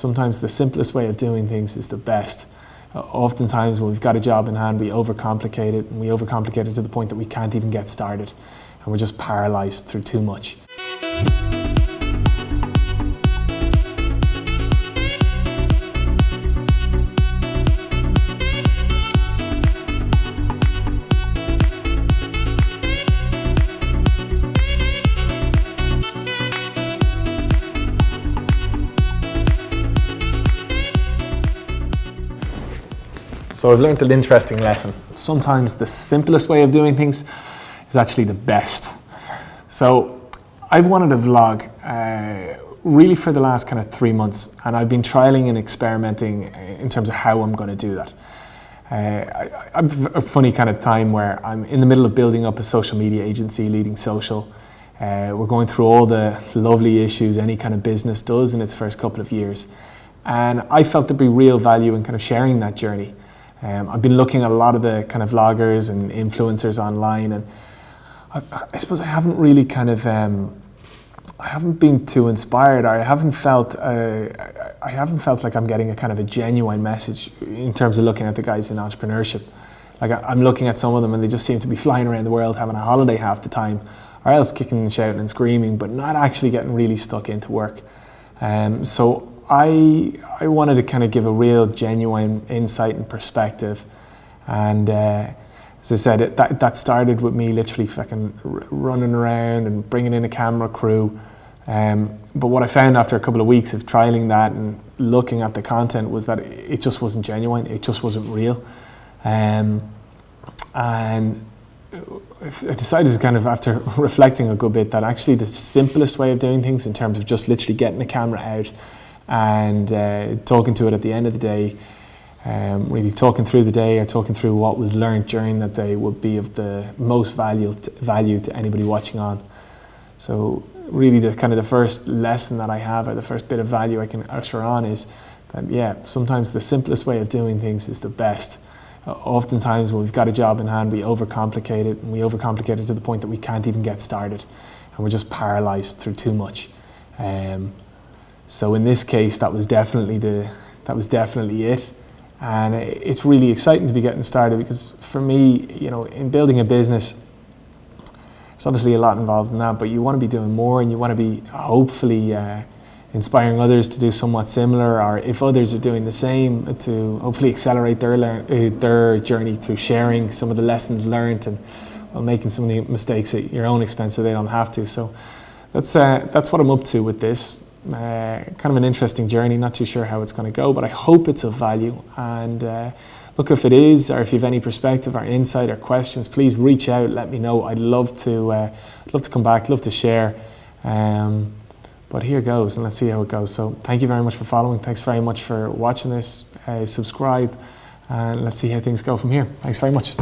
Sometimes the simplest way of doing things is the best. Oftentimes when we've got a job in hand, we overcomplicate it, and we overcomplicate it to the point that we can't even get started, and we're just paralysed through too much. So I've learned an interesting lesson. Sometimes the simplest way of doing things is actually the best. So I've wanted a vlog really for the last kind of 3 months, and I've been trialing and experimenting in terms of how I'm going to do that. I've a funny kind of time where I'm in the middle of building up a social media agency, Leading Social. We're going through all the lovely issues any kind of business does in its first couple of years. And I felt there'd be real value in kind of sharing that journey. I've been looking at a lot of the kind of vloggers and influencers online, and I suppose I haven't really kind of, I haven't been too inspired. I haven't felt like I'm getting a kind of a genuine message in terms of looking at the guys in entrepreneurship. Like I'm looking at some of them and they just seem to be flying around the world having a holiday half the time, or else kicking and shouting and screaming, but not actually getting really stuck into work. So I wanted to kind of give a real genuine insight and perspective, and as I said, that started with me literally fucking running around and bringing in a camera crew. But what I found after a couple of weeks of trialing that and looking at the content was that it just wasn't genuine, it just wasn't real. And I decided to kind of, after reflecting a good bit, that actually the simplest way of doing things in terms of just literally getting the camera out and talking to it at the end of the day, really talking through the day or talking through what was learned during that day would be of the most value to anybody watching on. So really the kind of the first lesson that I have, or the first bit of value I can usher on, is that sometimes the simplest way of doing things is the best. Oftentimes when we've got a job in hand, we overcomplicate it, and we overcomplicate it to the point that we can't even get started, and we're just paralysed through too much. So in this case, that was definitely it, and it's really exciting to be getting started, because for me, in building a business, there's obviously a lot involved in that, but you want to be doing more, and you want to be hopefully inspiring others to do somewhat similar, or if others are doing the same, to hopefully accelerate their journey through sharing some of the lessons learned and making some of the mistakes at your own expense so they don't have to. So that's what I'm up to with this. Kind of an interesting journey, not too sure how it's going to go, but I hope it's of value. And look, if it is, or if you have any perspective or insight or questions, please reach out, let me know. I'd love to come back, love to share. But here goes, and let's see how it goes. So thank you very much for following. Thanks very much for watching this. Subscribe, and let's see how things go from here. Thanks very much.